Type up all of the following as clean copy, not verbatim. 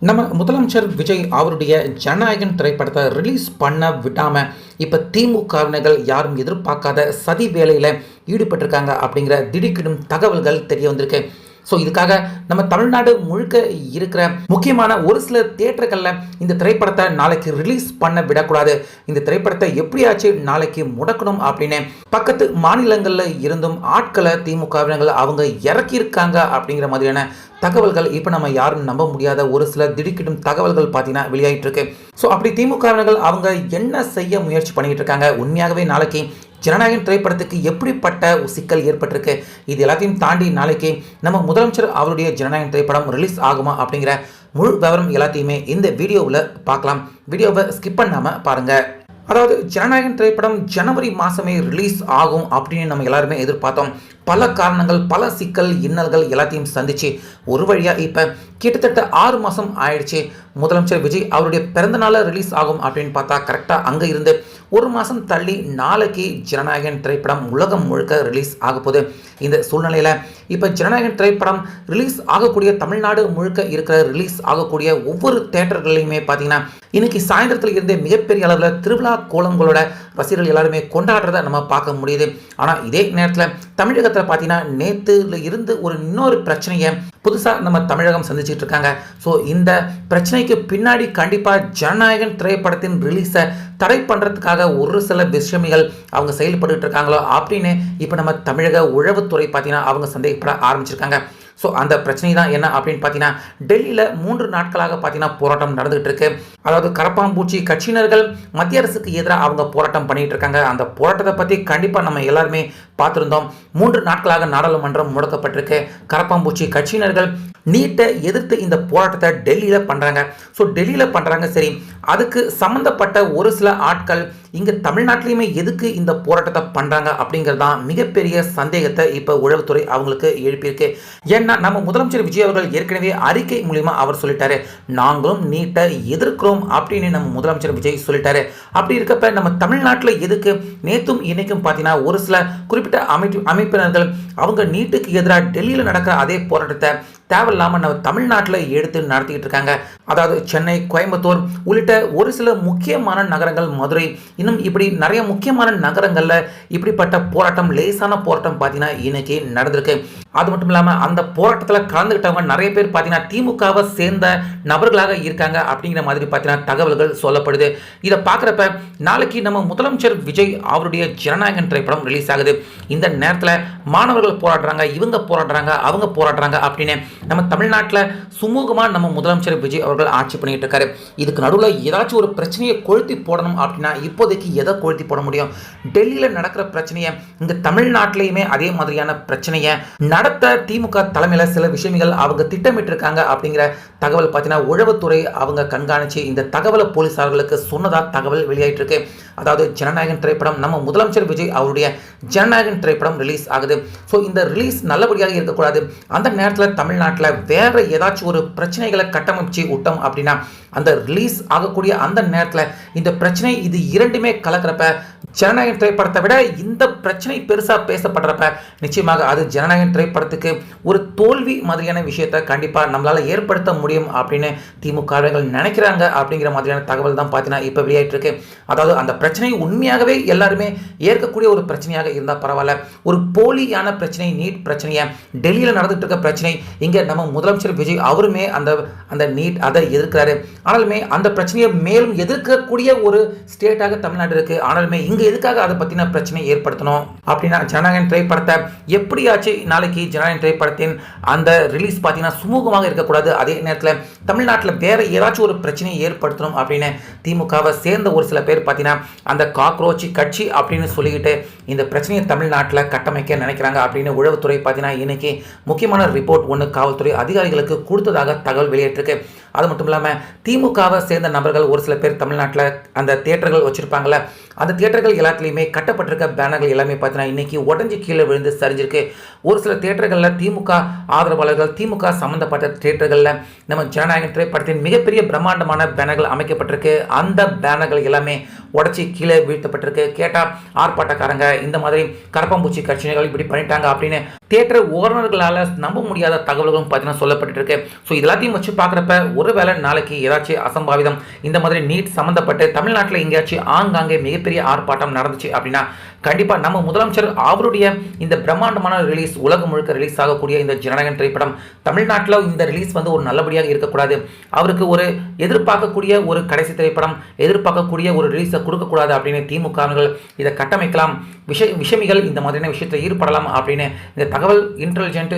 நம்ம முதலமைச்சர் விஜய் அவருடைய ஜனநாயகன் திரைப்படத்தை ரிலீஸ் பண்ண விடாம இப்போ திமுகவினர்கள் யாரும் எதிர்பார்க்காத சதி வேலையில் ஈடுபட்டிருக்காங்க அப்படிங்கிற திடுக்கிடும் தகவல்கள் தெரிய வந்திருக்கு. ஸோ இதுக்காக நம்ம தமிழ்நாடு முழுக்க இருக்கிற முக்கியமான ஒரு சில தியேட்டர்களில் இந்த திரைப்படத்தை நாளைக்கு ரிலீஸ் பண்ண விடக்கூடாது, இந்த திரைப்படத்தை எப்படியாச்சும் நாளைக்கு முடக்கணும் அப்படின்னு பக்கத்து மாநிலங்களில் இருந்தும் ஆட்களை திமுகவினர்கள் அவங்க இறக்கியிருக்காங்க அப்படிங்கிற மாதிரியான தகவல்கள் இப்போ நம்ம யாரும் நம்ப முடியாத ஒரு சில திடுக்கிடும் தகவல்கள் பார்த்தீங்கன்னா வெளியாகிட்டு இருக்கு. ஸோ அப்படி திமுகவினர்கள் அவங்க என்ன செய்ய முயற்சி பண்ணிட்டு இருக்காங்க, உண்மையாகவே நாளைக்கு ஜனநாயகன் திரைப்படத்துக்கு எப்படிப்பட்ட சிக்கல் ஏற்பட்டிருக்கு, இது எல்லாத்தையும் தாண்டி நாளைக்கு நம்ம முதலமைச்சர் அவருடைய ஜனநாயகன் திரைப்படம் ரிலீஸ் ஆகுமா அப்படிங்கிற முழு விவரம் எல்லாத்தையுமே இந்த வீடியோவில் பார்க்கலாம். வீடியோவை ஸ்கிப் பண்ணாமல் பாருங்கள். அதாவது ஜனநாயகன் திரைப்படம் ஜனவரி மாதமே ரிலீஸ் ஆகும் அப்படின்னு நம்ம எல்லாருமே எதிர்பார்த்தோம். பல காரணங்கள், பல சிக்கல் இன்னல்கள் எல்லாத்தையும் சந்திச்சு ஒரு வழியாக இப்போ கிட்டத்தட்ட 6 மாதம் ஆயிடுச்சு. முதலமைச்சர் விஜய் அவருடைய பிறந்தநாள ரிலீஸ் ஆகும் அப்படின்னு பார்த்தா கரெக்டாக அங்கே இருந்து 1 மாதம் தள்ளி நாளைக்கு ஜனநாயகன் திரைப்படம் உலகம் முழுக்க ரிலீஸ் ஆக போகுது. இந்த சூழ்நிலையில் இப்போ ஜனநாயகன் திரைப்படம் ரிலீஸ் ஆகக்கூடிய தமிழ்நாடு முழுக்க இருக்கிற ரிலீஸ் ஆகக்கூடிய ஒவ்வொரு தேட்டர்களையுமே பார்த்தீங்கன்னா இன்னைக்கு சாயந்தரத்தில் இருந்தே மிகப்பெரிய அளவில் திருவிழா கோலங்களோட ரசிகர்கள் எல்லாருமே கொண்டாடுறதை நம்ம பார்க்க முடியுது. ஆனால் இதே நேரத்தில் தமிழகத்தில் பார்த்தீங்கன்னா நேற்றுல இருந்து ஒரு இன்னொரு பிரச்சனையை புதுசாக நம்ம தமிழகம் சந்திச்சுட்டு இருக்காங்க. ஸோ இந்த பிரச்சனைக்கு பின்னாடி கண்டிப்பாக ஜனநாயகன் திரைப்படத்தின் ரிலீஸை தடை பண்ணுறதுக்காக ஒரு சில விஷயங்கள் அவங்க செயல்பட்டு இருக்காங்களோ அப்படின்னு இப்போ நம்ம தமிழக உளவுத்துறை பார்த்தீங்கன்னா அவங்க சந்தேகப்பட ஆரம்பிச்சிருக்காங்க. ஸோ அந்த பிரச்சனை தான் என்ன அப்படின்னு பார்த்தீங்கன்னா டெல்லியில் 3 நாட்களாக பார்த்தீங்கன்னா போராட்டம் நடந்துகிட்டு இருக்கு. அதாவது கரப்பாம்பூச்சி கட்சியினர்கள் மத்திய அரசுக்கு எதிராக அவங்க போராட்டம் பண்ணிட்டு இருக்காங்க. அந்த போராட்டத்தை பற்றி கண்டிப்பாக நம்ம எல்லாருமே பார்த்துருந்தோம். 3 நாட்களாக நாடாளுமன்றம் முடக்கப்பட்டிருக்கு. கரப்பாம்பூச்சி கட்சியினர்கள் நீட்டை எதிர்த்து இந்த போராட்டத்தை டெல்லியில் பண்ணுறாங்க. ஸோ டெல்லியில் பண்ணுறாங்க, சரி, அதுக்கு சம்மந்தப்பட்ட ஒரு சில ஆட்கள் இங்கே தமிழ்நாட்டிலையுமே எதுக்கு இந்த போராட்டத்தை பண்ணுறாங்க அப்படிங்கிறது தான் மிகப்பெரிய சந்தேகத்தை இப்போ உளவுத்துறை அவங்களுக்கு எழுப்பியிருக்கு. ஏன்னா நம்ம முதலமைச்சர் விஜய் அவர்கள் ஏற்கனவே அறிக்கை மூலிமா அவர் சொல்லிட்டாரு, நாங்களும் நீட்டை எதிர்க்கிறோம் அப்படின்னு நம்ம முதலமைச்சர் விஜய் சொல்லிட்டாரு. அப்படி இருக்கப்ப நம்ம தமிழ்நாட்டில் எதுக்கு நேற்றும் இன்னைக்கும் பார்த்தீங்கன்னா ஒரு சில குறிப்பிட்ட அமைப்பினர்கள் அவங்க நீட்டுக்கு எதிராக டெல்லியில் நடக்கிற அதே போராட்டத்தை தேவையில்லாமல் நம்ம தமிழ்நாட்டில் எடுத்து நடத்திக்கிட்டு இருக்காங்க. அதாவது சென்னை, கோயம்புத்தூர் உள்ளிட்ட ஒரு சில முக்கியமான நகரங்கள், மதுரை, இன்னும் இப்படி நிறைய முக்கியமான நகரங்களில் இப்படிப்பட்ட போராட்டம், லேசான போராட்டம் பார்த்தீங்கன்னா இன்னைக்கு நடந்திருக்கு. அது மட்டும் இல்லாமல் அந்த போராட்டத்தில் கலந்துக்கிட்டவங்க நிறைய பேர் பார்த்தீங்கன்னா திமுகவை சேர்ந்த நபர்களாக இருக்காங்க அப்படிங்கிற மாதிரி பார்த்தீங்கன்னா தகவல்கள் சொல்லப்படுது. இதை பார்க்குறப்ப நாளைக்கு நம்ம முதலமைச்சர் விஜய் அவருடைய ஜனநாயகன் திரைப்படம் ரிலீஸ் ஆகுது. இந்த நேரத்தில் மாணவர்கள் போராடுறாங்க, இவங்க போராடுறாங்க, அவங்க போராடுறாங்க அப்படின்னு நம்ம தமிழ்நாட்டில் சுமூகமாக நம்ம முதலமைச்சர் விஜய் அவர்கள் ஆட்சி பண்ணிட்டு இருக்காரு. இதுக்கு நடுவில் ஏதாச்சும் ஒரு பிரச்சனையை கொளுத்தி போடணும் அப்படின்னா இப்போதைக்கு எதை கொளுத்தி போட முடியும்? டெல்லியில் நடக்கிற பிரச்சனையை இங்கே தமிழ்நாட்டிலையுமே அதே மாதிரியான பிரச்சனையை நடத்த திமுக தலைமையில் சில விஷயங்கள் அவங்க திட்டமிட்டு இருக்காங்க அப்படிங்கிற தகவல் பார்த்தீங்கன்னா உளவுத்துறை அவங்க கண்காணிச்சு இந்த தகவலை போலீசார்களுக்கு சொன்னதா தகவல் வெளியாயிட்டு இருக்கு. அதாவது ஜனநாயகன் திரைப்படம் நம்ம முதலமைச்சர் விஜய் அவருடைய ஜனநாயகன் திரைப்படம் ரிலீஸ் ஆகுது. ஸோ இந்த ரிலீஸ் நல்லபடியாக இருக்கக்கூடாது. அந்த நேரத்தில் தமிழ்நாட்டில் வேற ஏதாச்சும் ஒரு பிரச்சனைகளை கட்டமைச்சு விட்டோம் அப்படின்னா அந்த ரிலீஸ் ஆகக்கூடிய அந்த நேரத்தில் இந்த பிரச்சனை இது இரண்டுமே கலக்கிறப்ப ஜனநாயகன் திரைப்படத்தை விட இந்த பிரச்சனை பெருசாக பேசப்படுறப்ப நிச்சயமாக அது ஜனநாயகன் திரைப்படத்துக்கு ஒரு தோல்வி மாதிரியான விஷயத்தை கண்டிப்பாக நம்மளால் ஏற்படுத்த முடியும் அப்படின்னு திமுகவர்கள் நினைக்கிறாங்க அப்படிங்கிற மாதிரியான தகவல் தான் பார்த்தீங்கன்னா இப்போ வெளியாயிட்டு இருக்கு. அதாவது அந்த பிரச்சனை உண்மையாகவே எல்லாருமே ஏற்கக்கூடிய ஒரு பிரச்சனையாக இருந்தால் பரவாயில்ல, ஒரு போலியான பிரச்சனை, நீட் பிரச்சனையை, டெல்லியில் நடந்துட்டு இருக்க பிரச்சனை, இங்கே நம்ம முதலமைச்சர் விஜய் அவருமே அந்த நீட் அதை எதிர்க்கிறாரு. ஆனாலுமே அந்த பிரச்சனையை மேலும் எதிர்க்கக்கூடிய ஒரு ஸ்டேட்டாக தமிழ்நாடு இருக்கு. ஆனாலுமே இங்கே எதுக்காக அதை பற்றின பிரச்சனை ஏற்படுத்தணும் அப்படின்னா ஜனநாயகன் திரைப்படத்தை எப்படியாச்சும் நாளைக்கு ஜனநாயகன் திரைப்படத்தின் அந்த ரிலீஸ் பார்த்தீங்கன்னா சுமூகமாக இருக்கக்கூடாது. அதே நேரத்தில் தமிழ்நாட்டில் வேற ஏதாச்சும் ஒரு பிரச்சனையை ஏற்படுத்தணும் அப்படின்னு திமுகவை சேர்ந்த ஒரு சில பேர் பார்த்தீங்கன்னா அந்த காக்ரோச் கட்சி அப்படின்னு சொல்லிக்கிட்டு இந்த பிரச்சனையை தமிழ்நாட்டில் கட்டமைக்க நினைக்கிறாங்க அப்படின்னு உளவுத்துறை பார்த்தீங்கன்னா இன்னைக்கு முக்கியமான ரிப்போர்ட் ஒன்று காவல்துறை அதிகாரிகளுக்கு கொடுத்ததாக தகவல் வெளியிட்டிருக்கு. அது மட்டும் இல்லாமல் திமுகவை சேர்ந்த நபர்கள் ஒரு சில பேர் தமிழ்நாட்டில் அந்த தியேட்டர்கள் வச்சுருப்பாங்களே, அந்த தியேட்டர்கள் எல்லாத்துலேயுமே கட்டப்பட்டிருக்க பேனர்கள் எல்லாமே பார்த்தீங்கன்னா இன்றைக்கி உடஞ்சி கீழே விழுந்து சரிஞ்சிருக்கு. ஒரு சில தியேட்டர்களில் திமுக ஆதரவாளர்கள், திமுக சம்மந்தப்பட்ட தியேட்டர்களில் நம்ம ஜனநாயகன் திரைப்படத்தின் மிகப்பெரிய பிரம்மாண்டமான பேனர்கள் அமைக்கப்பட்டிருக்கு. அந்த பேனர்கள் எல்லாமே உடச்சி கீழே வீழ்த்தப்பட்டிருக்கு. கேட்டால் ஆர்ப்பாட்டக்காரங்க இந்த மாதிரி கரப்பாம்பூச்சி கட்சிகள் இப்படி பண்ணிட்டாங்க அப்படின்னு தியேட்டர் ஓனர்களால் நம்ப முடியாத தகவல்களும் பார்த்தீங்கன்னா சொல்லப்பட்டு இருக்கு. ஸோ இதெல்லாத்தையும் வச்சு பார்க்குறப்ப ஒருவேளை நாளைக்கு ஏதாச்சும் அசம்பாவிதம் இந்த மாதிரி நீட் சம்மந்தப்பட்டு தமிழ்நாட்டில் எங்கேயாச்சும் ஆங்காங்கே மிகப்பெரிய ஆர்ப்பாட்டம் நடந்துச்சு அப்படின்னா கண்டிப்பாக நம்ம முதலமைச்சர் அவருடைய இந்த பிரம்மாண்டமான ரிலீஸ் உலகம் முழுக்க ரிலீஸ் ஆகக்கூடிய இந்த ஜனநாயகன் திரைப்படம் தமிழ்நாட்டில் இந்த ரிலீஸ் வந்து ஒரு நல்லபடியாக இருக்கக்கூடாது, அவருக்கு ஒரு எதிர்பார்க்கக்கூடிய ஒரு கடைசி திரைப்படம் எதிர்பார்க்கக்கூடிய ஒரு ரிலீஸை கொடுக்கக்கூடாது அப்படின்னு திமுகவினர்கள் இதை கட்டமைக்கலாம், விஷமிகள் இந்த மாதிரியான விஷயத்தில் ஈடுபடலாம் அப்படின்னு இந்த தகவல் இன்டெலிஜென்ட்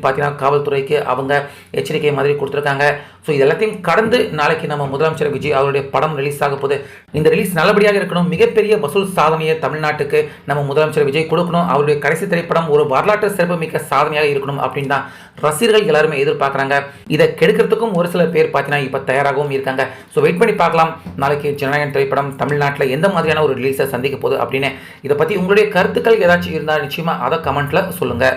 பார்த்தீங்கன்னா காவல்துறைக்கு அவங்க எச்சரிக்கை மாதிரி கொடுத்துருக்காங்க. ஸோ இது எல்லாத்தையும் கடந்து நாளைக்கு நம்ம முதலமைச்சர் விஜய் அவருடைய படம் ரிலீஸ் ஆக போகுது. இந்த ரிலீஸ் நல்லபடியாக இருக்கணும், மிகப்பெரிய வசூல் சாதனையை தமிழ்நாட்டுக்கு நம்ம முதலமைச்சர் விஜய் கொடுக்கணும், அவருடைய கடைசி திரைப்படம் ஒரு வரலாற்று சிறப்புமிக்க சாதனையாக இருக்கணும் அப்படின்னு தான் ரசிகர்கள் எல்லாருமே எதிர்பார்க்குறாங்க. இதை கெடுக்கிறதுக்கும் ஒரு சில பேர் பார்த்தீங்கன்னா இப்போ தயாராகவும் இருக்காங்க. ஸோ வெயிட் பண்ணி பார்க்கலாம் நாளைக்கு ஜனநாயகன் திரைப்படம் தமிழ்நாட்டில் எந்த மாதிரியான ஒரு ரிலீஸை சந்திக்க போகுது அப்படின்னு. இதை பற்றி உங்களுடைய கருத்துக்கள் ஏதாச்சும் இருந்தால் நிச்சயமாக அதை கமெண்ட்டில் சொல்லுங்கள்.